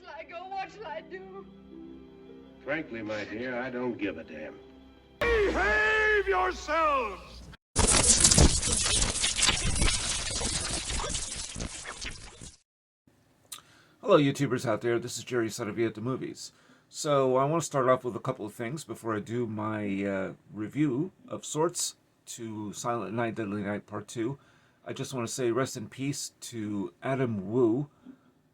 shall I go? What shall I do? Frankly, my dear, I don't give a damn. Behave yourselves! Hello, YouTubers out there. This is Jerry Saravia at the movies. So I want to start off with a couple of things before I do my review of sorts to Silent Night, Deadly Night Part 2. I just want to say rest in peace to Adam Wu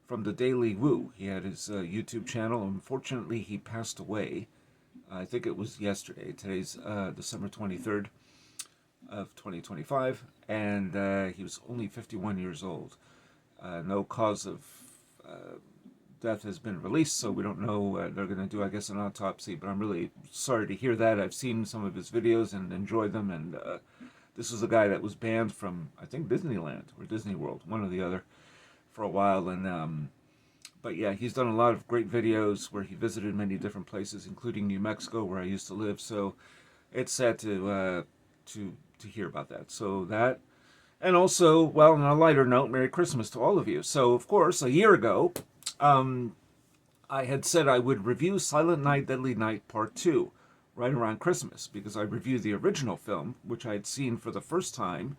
from the Daily Woo. He had his YouTube channel. Unfortunately, he passed away. I think it was yesterday. Today's December 23rd of 2025, and he was only 51 years old. No cause of death has been released, so we don't know. They're going to do, I guess, an autopsy, but I'm really sorry to hear that. I've seen some of his videos and enjoyed them, and this was a guy that was banned from, I think, Disneyland or Disney World, one or the other, for a while. And but yeah, he's done a lot of great videos where he visited many different places, including New Mexico, where I used to live. So it's sad to hear about that. So that. And also, well, on a lighter note, Merry Christmas to all of you. So, of course, a year ago, I had said I would review Silent Night, Deadly Night Part 2 right around Christmas, because I reviewed the original film, which I had seen for the first time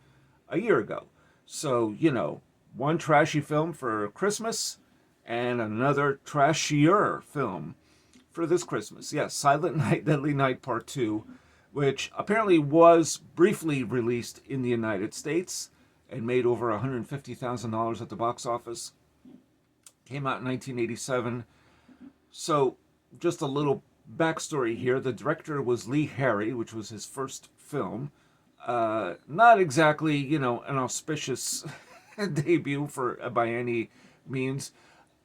a year ago. So, you know, one trashy film for Christmas and another trashier film for this Christmas. Yes, Silent Night, Deadly Night Part 2, which apparently was briefly released in the United States and made over $150,000 at the box office. Came out in 1987. So, just a little backstory here. The director was Lee Harry, which was his first film. Not exactly, you know, an auspicious debut for by any means.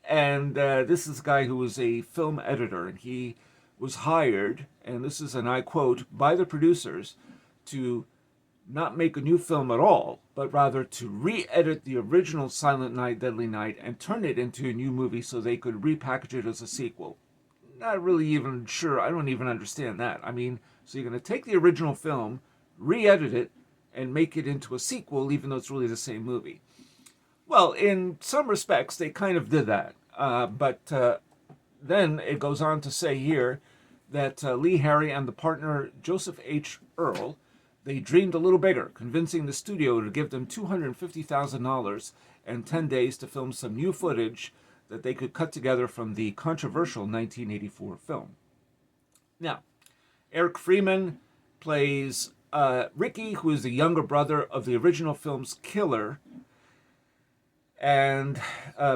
And this is a guy who was a film editor, and he was hired, and this is, and I quote, by the producers to not make a new film at all, but rather to re-edit the original Silent Night, Deadly Night and turn it into a new movie so they could repackage it as a sequel. Not really even sure. I don't even understand that. I mean, so you're going to take the original film, re-edit it, and make it into a sequel, even though it's really the same movie. Well, in some respects, they kind of did that. But then it goes on to say here that Lee Harry and the partner Joseph H. Earl, they dreamed a little bigger, convincing the studio to give them $250,000 and 10 days to film some new footage that they could cut together from the controversial 1984 film. Now, Eric Freeman plays Ricky, who is the younger brother of the original film's killer, and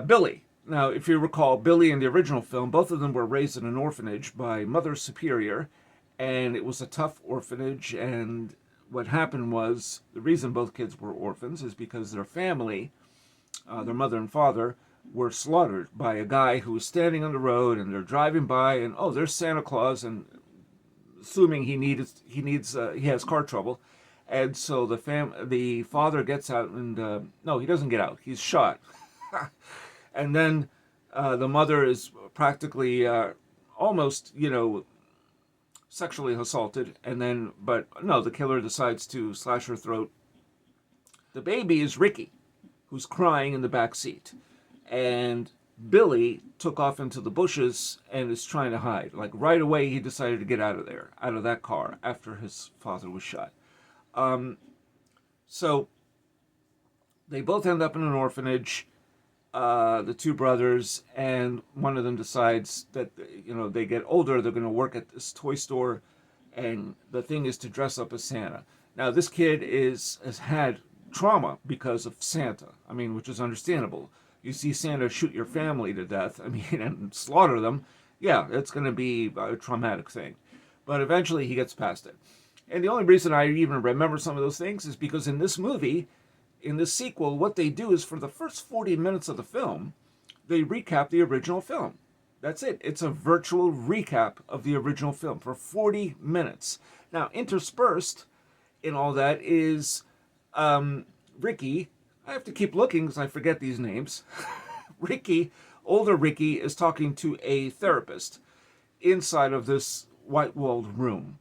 Billy. Now, if you recall, Billy in the original film, both of them were raised in an orphanage by Mother Superior, and it was a tough orphanage, and what happened was, the reason both kids were orphans is because their family, their mother and father, were slaughtered by a guy who was standing on the road, and they're driving by, and oh, there's Santa Claus, and assuming he has car trouble, and so the father gets out, and no, he doesn't get out, he's shot. And then the mother is practically almost, you know, sexually assaulted. And then, but no, the killer decides to slash her throat. The baby is Ricky, who's crying in the back seat. And Billy took off into the bushes and is trying to hide. Like right away, he decided to get out of there, out of that car, after his father was shot. So they both end up in an orphanage. The two brothers, and one of them decides that, you know, they get older, they're going to work at this toy store, and the thing is to dress up as Santa. Now, this kid has had trauma because of Santa, I mean, which is understandable. You see Santa shoot your family to death, I mean, and slaughter them, yeah, it's going to be a traumatic thing. But eventually he gets past it. And the only reason I even remember some of those things is because in this movie, in this sequel, what they do is for the first 40 minutes of the film, they recap the original film. That's it. It's a virtual recap of the original film for 40 minutes. Now, interspersed in all that is Ricky. I have to keep looking because I forget these names. Ricky, older Ricky, is talking to a therapist inside of this white-walled room.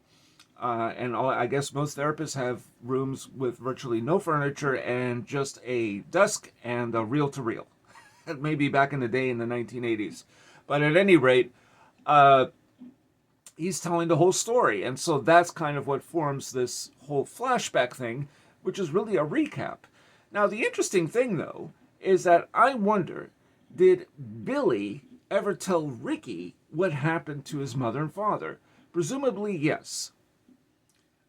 And I guess most therapists have rooms with virtually no furniture and just a desk and a reel-to-reel. Maybe back in the day in the 1980s. But at any rate, he's telling the whole story. And so that's kind of what forms this whole flashback thing, which is really a recap. Now, the interesting thing, though, is that I wonder, did Billy ever tell Ricky what happened to his mother and father? Presumably, yes.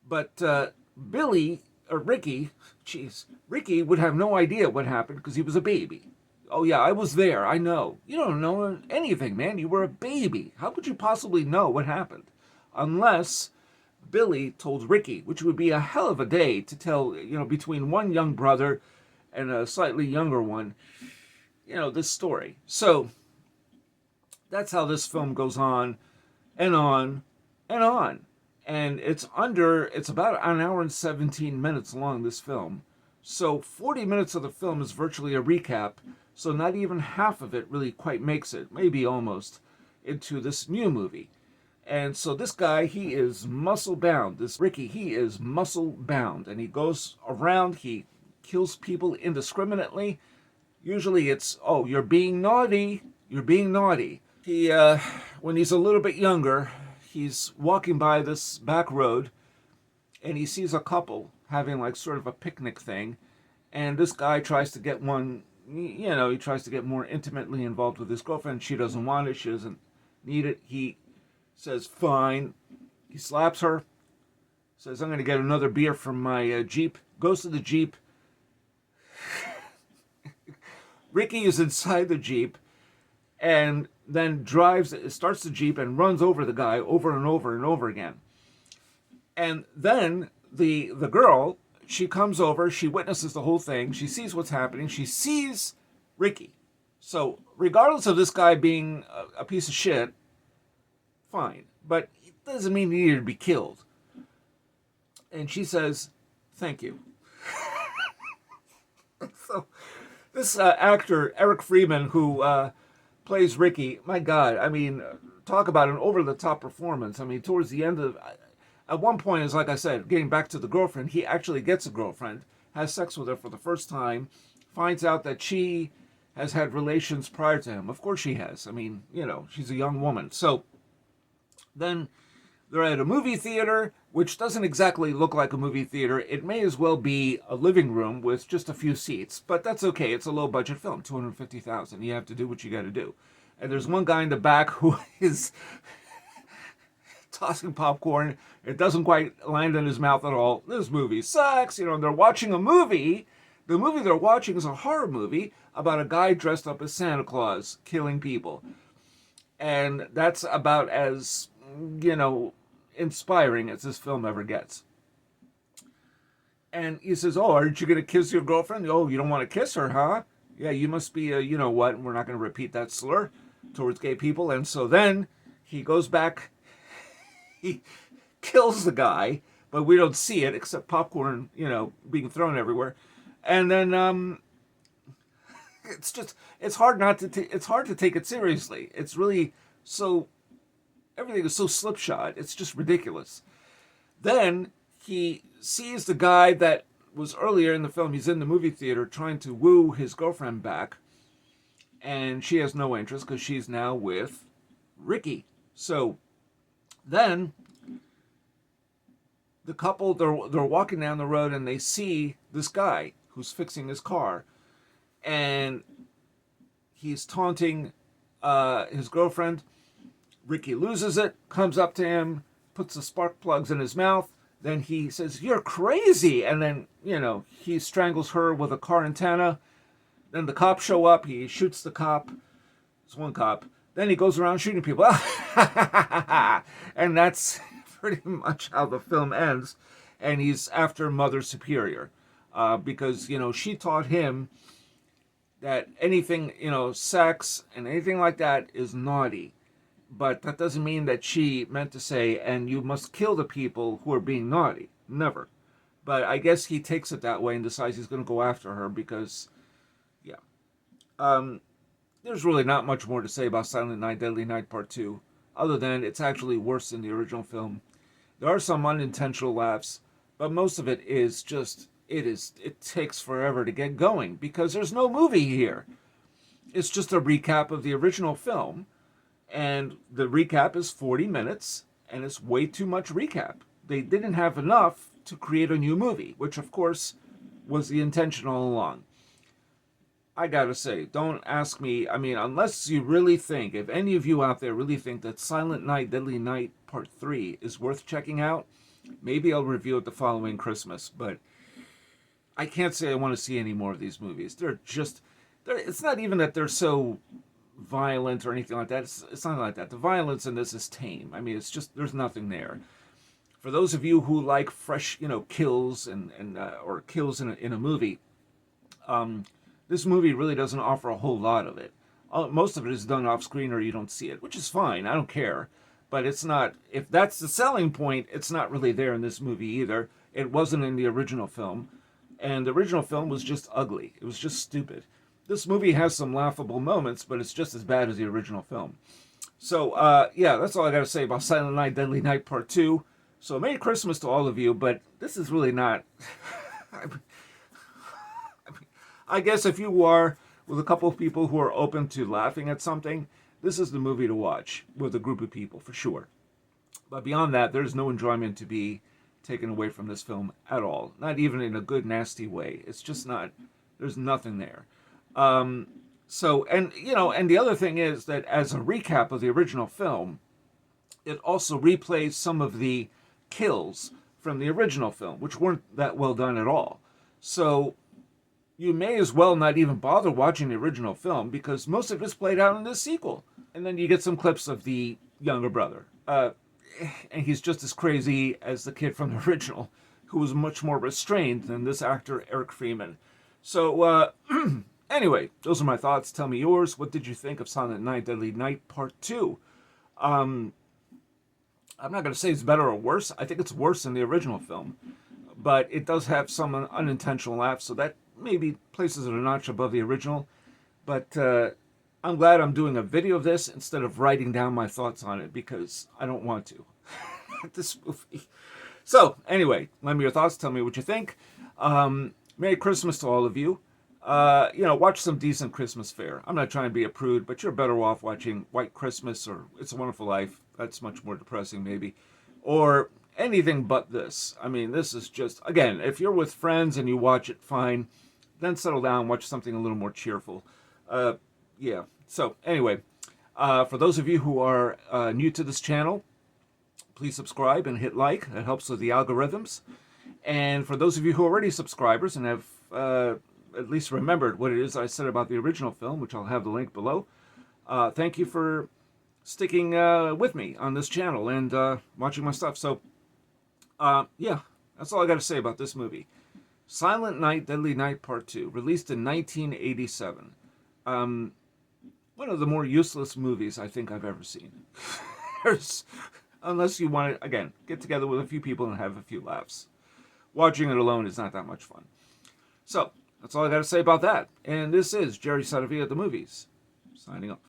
But Ricky would have no idea what happened because he was a baby. Oh, yeah, I was there. I know. You don't know anything, man. You were a baby. How could you possibly know what happened? Unless Billy told Ricky, which would be a hell of a day to tell, between one young brother and a slightly younger one, this story. So that's how this film goes on and on and on. And it's about an hour and 17 minutes long, this film. So 40 minutes of the film is virtually a recap. So not even half of it really quite makes it, maybe almost, into this new movie. And so this guy, he is muscle bound. This Ricky, he is muscle bound. And he goes around, he kills people indiscriminately. Usually it's, oh, you're being naughty. You're being naughty. He, when he's a little bit younger, he's walking by this back road and he sees a couple having like sort of a picnic thing. And this guy tries to get he tries to get more intimately involved with his girlfriend. She doesn't want it. She doesn't need it. He says, fine. He slaps her. Says, I'm going to get another beer from my Jeep. Goes to the Jeep. Ricky is inside the Jeep and then starts the Jeep and runs over the guy over and over and over again. And then the girl, she comes over, she witnesses the whole thing, she sees what's happening, she sees Ricky. So regardless of this guy being a piece of shit, fine. But it doesn't mean he needed to be killed. And she says, thank you. So this actor, Eric Freeman, who plays Ricky, my God, I mean, talk about an over-the-top performance. I mean, towards the end of... At one point, is like I said, getting back to the girlfriend, he actually gets a girlfriend, has sex with her for the first time, finds out that she has had relations prior to him. Of course she has. I mean, she's a young woman. So then they're at a movie theater, which doesn't exactly look like a movie theater. It may as well be a living room with just a few seats, but that's okay. It's a low-budget film, $250,000. You have to do what you got to do. And there's one guy in the back who is tossing popcorn. It doesn't quite land in his mouth at all. This movie sucks. They're watching a movie. The movie they're watching is a horror movie about a guy dressed up as Santa Claus killing people. And that's about as, inspiring as this film ever gets. And he says, oh, aren't you going to kiss your girlfriend? Oh, you don't want to kiss her, huh? Yeah, you must be a, what? We're not going to repeat that slur towards gay people. And so then he goes back, he kills the guy, but we don't see it except popcorn, being thrown everywhere. And then it's hard to take it seriously. It's really so, everything is so slipshod. It's just ridiculous. Then he sees the guy that was earlier in the film. He's in the movie theater trying to woo his girlfriend back, and she has no interest because she's now with Ricky. So then the couple, they're walking down the road and they see this guy who's fixing his car, and he's taunting his girlfriend. Ricky loses it, comes up to him, puts the spark plugs in his mouth. Then he says, you're crazy. And then, he strangles her with a car antenna. Then the cops show up. He shoots the cop. It's one cop. Then he goes around shooting people. And that's pretty much how the film ends. And he's after Mother Superior. Because, she taught him that anything, sex and anything like that is naughty. But that doesn't mean that she meant to say, and you must kill the people who are being naughty. Never. But I guess he takes it that way and decides he's going to go after her because, yeah. There's really not much more to say about Silent Night, Deadly Night Part 2, other than it's actually worse than the original film. There are some unintentional laughs, but most of it is just, it takes forever to get going because there's no movie here. It's just a recap of the original film. And the recap is 40 minutes, and it's way too much recap. They didn't have enough to create a new movie, which of course was the intention all along. I gotta say, don't ask me, I mean, unless you really think, if any of you out there really think that Silent Night, Deadly Night Part 3 is worth checking out, maybe I'll review it the following Christmas, but I can't say I want to see any more of these movies. It's not even that they're so violent or anything like that. It's not like that. The violence in this is tame. I mean, it's just, there's nothing there. For those of you who like fresh, kills or kills in a movie, this movie really doesn't offer a whole lot of it. Most of it is done off screen or you don't see it, which is fine. I don't care. But it's not, if that's the selling point, it's not really there in this movie either. It wasn't in the original film. And the original film was just ugly. It was just stupid. This movie has some laughable moments, but it's just as bad as the original film. So, yeah, that's all I got to say about Silent Night, Deadly Night Part 2. So, Merry Christmas to all of you, but this is really not... I guess if you are with a couple of people who are open to laughing at something, this is the movie to watch with a group of people, for sure. But beyond that, there's no enjoyment to be taken away from this film at all. Not even in a good, nasty way. It's just not, there's nothing there. And the other thing is that as a recap of the original film, it also replays some of the kills from the original film, which weren't that well done at all. So you may as well not even bother watching the original film because most of it's played out in this sequel. And then you get some clips of the younger brother. And he's just as crazy as the kid from the original, who was much more restrained than this actor, Eric Freeman. So, anyway, those are my thoughts. Tell me yours. What did you think of Silent Night, Deadly Night Part 2? I'm not going to say it's better or worse. I think it's worse than the original film. But it does have some unintentional laughs, so that maybe places it a notch above the original. But I'm glad I'm doing a video of this instead of writing down my thoughts on it because I don't want to. This movie. So, anyway, let me your thoughts. Tell me what you think. Merry Christmas to all of you. Watch some decent Christmas fare. I'm not trying to be a prude, but you're better off watching White Christmas or It's a Wonderful Life. That's much more depressing, maybe. Or anything but this. I mean, this is just, again, if you're with friends and you watch it, fine. Then settle down, watch something a little more cheerful. Yeah. So, anyway, for those of you who are new to this channel, please subscribe and hit like. That helps with the algorithms. And for those of you who are already subscribers and have at least remembered what it is I said about the original film, which I'll have the link below, thank you for sticking with me on this channel and watching my stuff. So, yeah, that's all I got to say about this movie. Silent Night, Deadly Night Part 2, released in 1987. One of the more useless movies I think I've ever seen. Unless you want to, again, get together with a few people and have a few laughs. Watching it alone is not that much fun. So, that's all I got to say about that. And this is Jerry Saravia at the Movies, signing off.